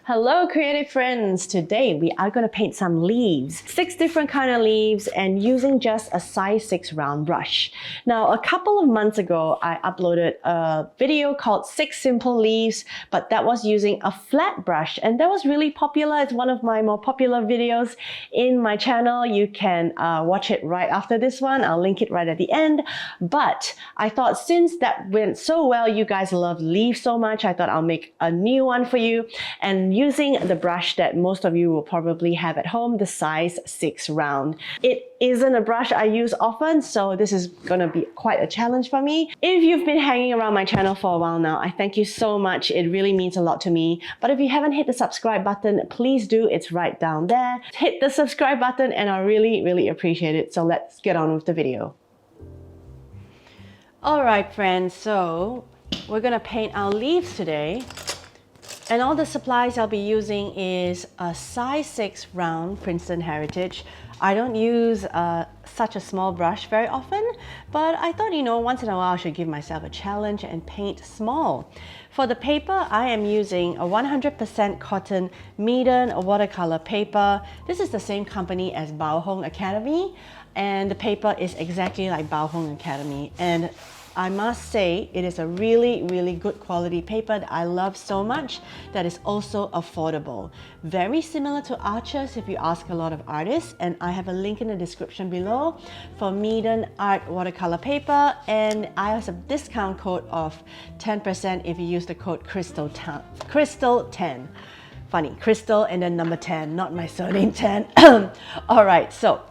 Hello creative friends! Today we are going to paint some leaves. 6 different kind of leaves and using just a size 6 round brush. Now a couple of months ago I uploaded a video called 6 simple leaves, but that was using a flat brush and that was really popular. It's one of my more popular videos in my channel. You can watch it right after this one. I'll link it right at the end. But I thought since that went so well, you guys love leaves so much, I thought I'll make a new one for you and using the brush that most of you will probably have at home, the size 6 round. It isn't a brush I use often, so this is gonna be quite a challenge for me. If you've been hanging around my channel for a while now, I thank you so much. It really means a lot to me. But if you haven't hit the subscribe button, please do. It's right down there. Hit the subscribe button and I really appreciate it. So let's get on with the video. Alright friends, so we're gonna paint our leaves today. And all the supplies I'll be using is a size 6 round Princeton Heritage. I don't use such a small brush very often, but I thought, once in a while I should give myself a challenge and paint small. For the paper, I am using a 100% cotton Medan watercolor paper. This is the same company as Bao Hong Academy, and the paper is exactly like Bao Hong Academy. And I must say, it is a really good quality paper that I love so much that is also affordable. Very similar to Arches if you ask a lot of artists, and I have a link in the description below for Medan Art watercolor paper, and I have a discount code of 10% if you use the code Crystal10. Funny, Crystal and then number 10, not my surname 10. Alright, so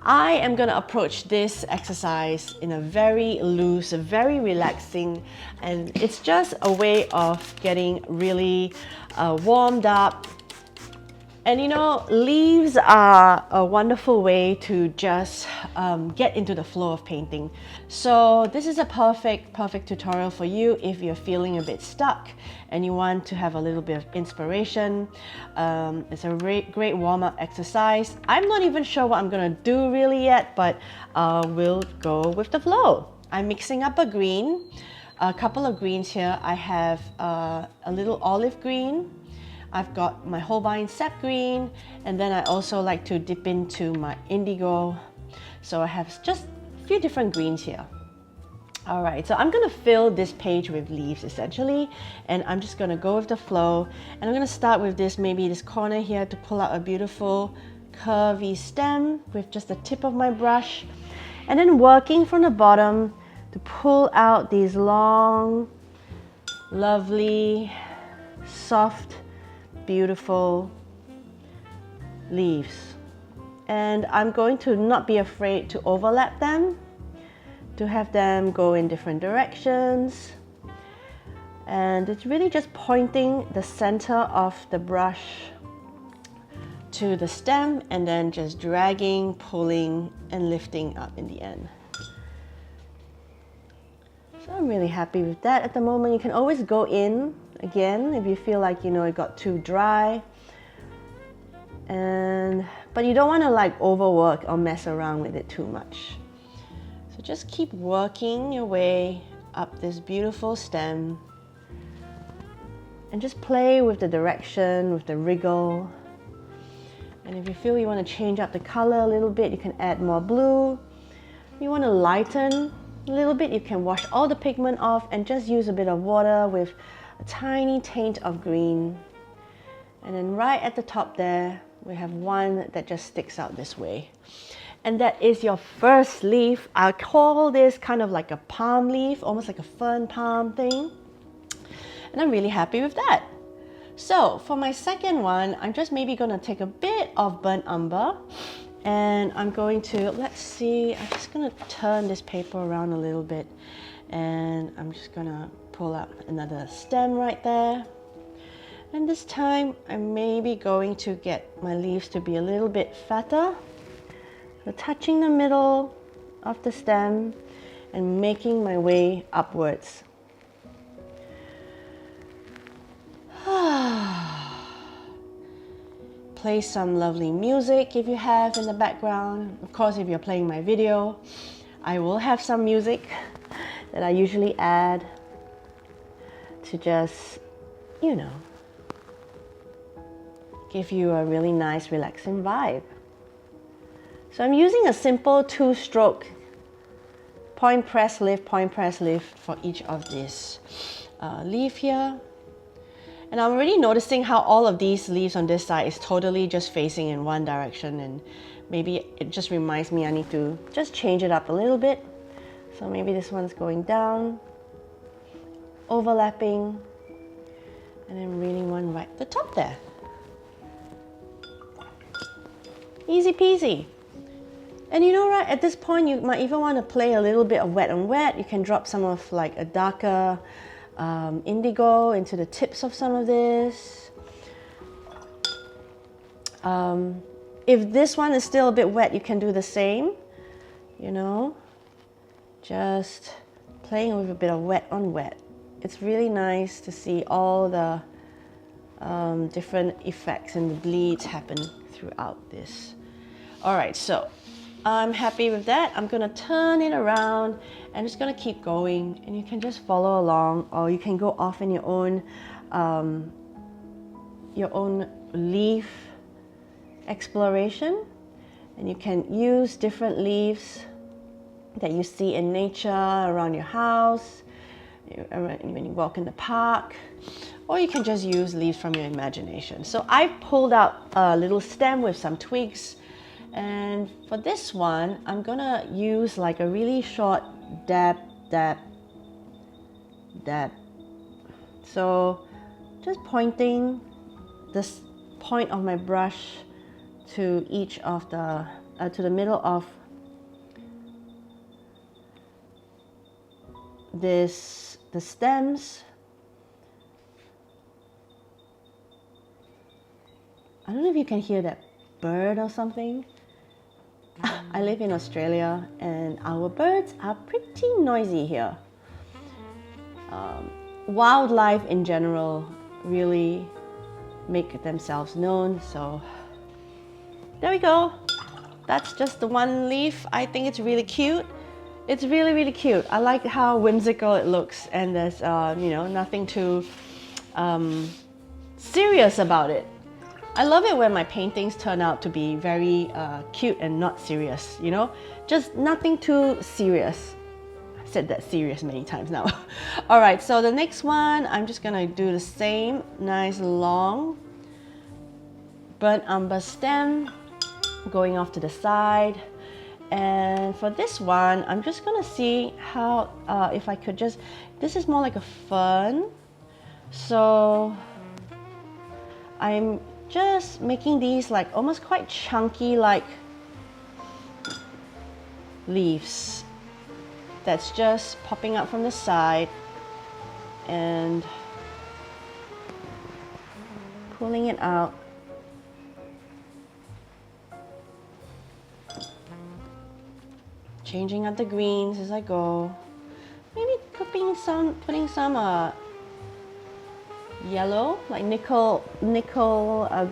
I am going to approach this exercise in a very loose, very relaxing, and it's just a way of getting really warmed up. And leaves are a wonderful way to just get into the flow of painting. So this is a perfect tutorial for you if you're feeling a bit stuck and you want to have a little bit of inspiration. It's a great warm-up exercise. I'm not even sure what I'm gonna do really yet, but we'll go with the flow. I'm mixing up a green, a couple of greens here. I have a little olive green. I've got my Holbein Sap Green, and then I also like to dip into my indigo. So I have just a few different greens here. Alright, so I'm going to fill this page with leaves essentially, and I'm just going to go with the flow. And I'm going to start with maybe this corner here to pull out a beautiful curvy stem with just the tip of my brush. And then working from the bottom to pull out these long, lovely, soft, beautiful leaves. And I'm going to not be afraid to overlap them, to have them go in different directions. And it's really just pointing the center of the brush to the stem and then just dragging, pulling, and lifting up in the end. So I'm really happy with that at the moment. You can always go in again if you feel like it got too dry, but you don't want to overwork or mess around with it too much. So just keep working your way up this beautiful stem and just play with the direction, with the wriggle. And if you feel you want to change up the color a little bit, you can add more blue. If you want to lighten a little bit, you can wash all the pigment off and just use a bit of water with a tiny taint of green. And then right at the top there, we have one that just sticks out this way. And that is your first leaf. I call this kind of like a palm leaf, almost like a fern palm thing. And I'm really happy with that. So for my second one, I'm just maybe gonna take a bit of burnt umber, and I'm going to, let's see, I'm just gonna turn this paper around a little bit, and I'm just gonna pull out another stem right there. And this time I'm maybe going to get my leaves to be a little bit fatter. So touching the middle of the stem and making my way upwards. Play some lovely music if you have in the background. Of course, if you're playing my video, I will have some music that I usually add to just, give you a really nice, relaxing vibe. So I'm using a simple 2-stroke point press lift for each of these leaf here. And I'm already noticing how all of these leaves on this side is totally just facing in one direction, and maybe it just reminds me I need to just change it up a little bit. So maybe this one's going down, overlapping, and then really one right at the top there. Easy peasy. And you know, right, at this point you might even want to play a little bit of wet on wet. You can drop some of like a darker indigo into the tips of some of this. If this one is still a bit wet, you can do the same, you know, just playing with a bit of wet on wet. It's really nice to see all the different effects and the bleeds happen throughout this. All right, so I'm happy with that. I'm gonna turn it around and just gonna keep going, and you can just follow along, or you can go off in your own leaf exploration, and you can use different leaves that you see in nature around your house, when you walk in the park, or you can just use leaves from your imagination. So I've pulled out a little stem with some twigs, and for this one I'm gonna use like a really short dab. So just pointing this point of my brush to each of the to the middle of the stems. I don't know if you can hear that bird or something. I live in Australia and our birds are pretty noisy here. Wildlife in general really make themselves known, so there we go. That's just the one leaf. I think it's really cute. It's really, really cute. I like how whimsical it looks, and there's you know, nothing too serious about it. I love it when my paintings turn out to be very cute and not serious, you know? Just nothing too serious. I've said that serious many times now. All right, so the next one, I'm just gonna do the same nice long burnt umber stem going off to the side. And for this one, I'm just gonna see how, if I could just, this is more like a fern. So I'm just making these like almost quite chunky like leaves that's just popping up from the side and pulling it out. Changing up the greens as I go. Maybe putting some yellow, like nickel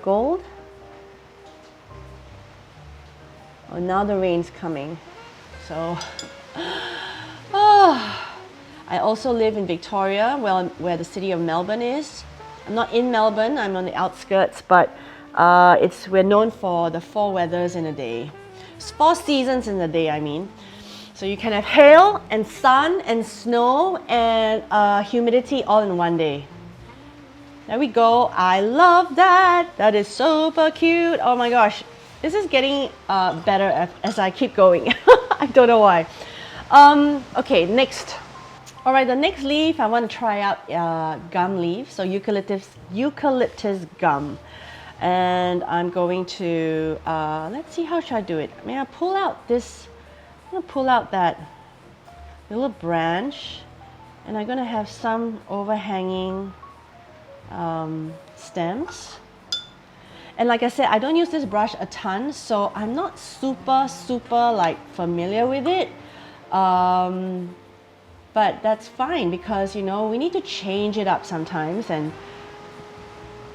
gold. Oh, now the rain's coming. So, I also live in Victoria, where the city of Melbourne is. I'm not in Melbourne, I'm on the outskirts, but we're known for the 4 weathers in a day. 4 seasons in a day, I mean. So you can have hail and sun and snow and humidity all in one day. There we go. I love that. That is super cute. Oh my gosh. This is getting better as I keep going. I don't know why. Okay, next. All right, the next leaf, I want to try out gum leaf. So eucalyptus gum. And I'm going to, let's see, how should I do it? I mean, I'm gonna pull out that little branch, and I'm gonna have some overhanging stems. And like I said, I don't use this brush a ton, so I'm not super like familiar with it. But that's fine, because you know, we need to change it up sometimes and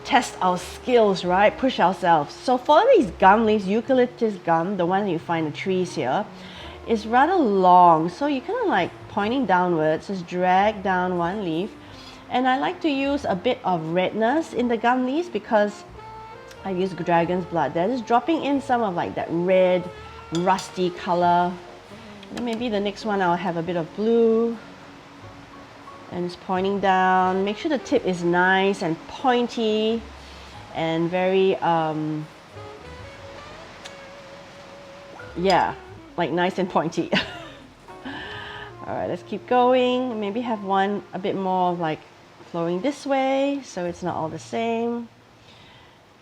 test our skills, right? Push ourselves. So for these gum leaves, eucalyptus gum, the one that you find in the trees here, is rather long. So you kind of like pointing downwards, just drag down one leaf. And I like to use a bit of redness in the gum leaves because I use dragon's blood there, just dropping in some of like that red, rusty color. And then maybe the next one I'll have a bit of blue. And it's pointing down. Make sure the tip is nice and pointy and very, yeah, like nice and pointy. All right, let's keep going. Maybe have one a bit more of like flowing this way so it's not all the same.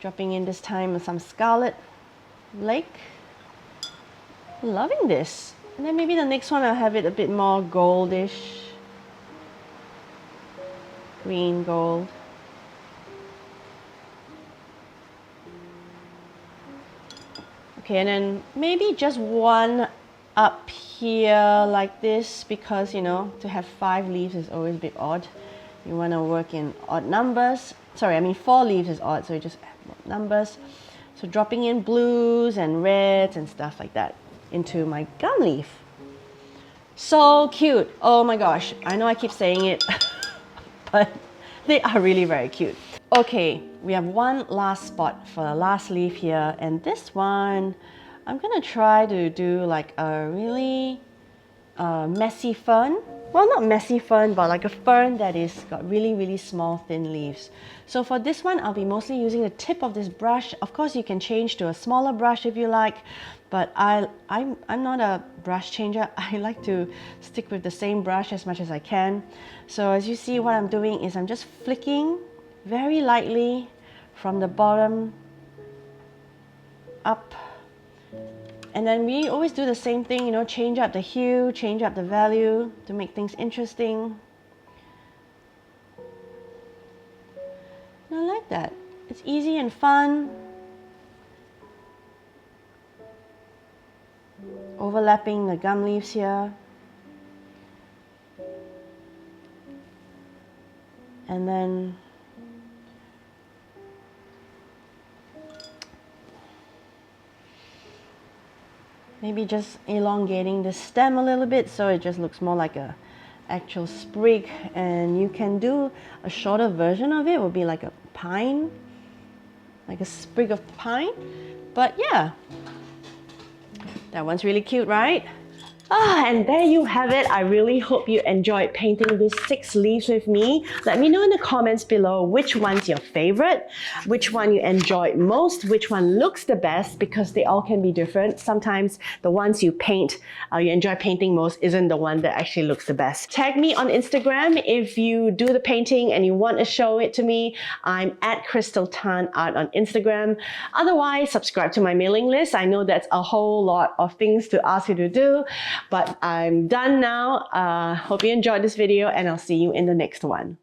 Dropping in this time with some Scarlet Lake. Loving this. And then maybe the next one I'll have it a bit more goldish. Green, gold. Okay, and then maybe just one up here like this because, you know, to have 5 leaves is always a bit odd. You want to work in odd numbers. Sorry, I mean 4 leaves is odd, so you just add numbers. So dropping in blues and reds and stuff like that into my gum leaf. So cute. Oh my gosh, I know I keep saying it. But they are really very cute. Okay, we have one last spot for the last leaf here, and this one I'm gonna try to do like a really messy fern. Well, not messy fern, but like a fern that is got really small thin leaves. So for this one, I'll be mostly using the tip of this brush. Of course, you can change to a smaller brush if you like, but I'm not a brush changer. I like to stick with the same brush as much as I can. So as you see, what I'm doing is I'm just flicking very lightly from the bottom up. And then we always do the same thing, you know, change up the hue, change up the value to make things interesting. And I like that. It's easy and fun. Overlapping the gum leaves here. And then maybe just elongating the stem a little bit so it just looks more like a actual sprig. And you can do a shorter version of it, would be like a pine, like a sprig of pine. But yeah, that one's really cute, right? And there you have it. I really hope you enjoyed painting these 6 leaves with me. Let me know in the comments below which one's your favorite, which one you enjoyed most, which one looks the best, because they all can be different. Sometimes the ones you paint, you enjoy painting most isn't the one that actually looks the best. Tag me on Instagram if you do the painting and you want to show it to me. I'm at Crystal Tan Art on Instagram. Otherwise, subscribe to my mailing list. I know that's a whole lot of things to ask you to do. But I'm done now. Hope you enjoyed this video, and I'll see you in the next one.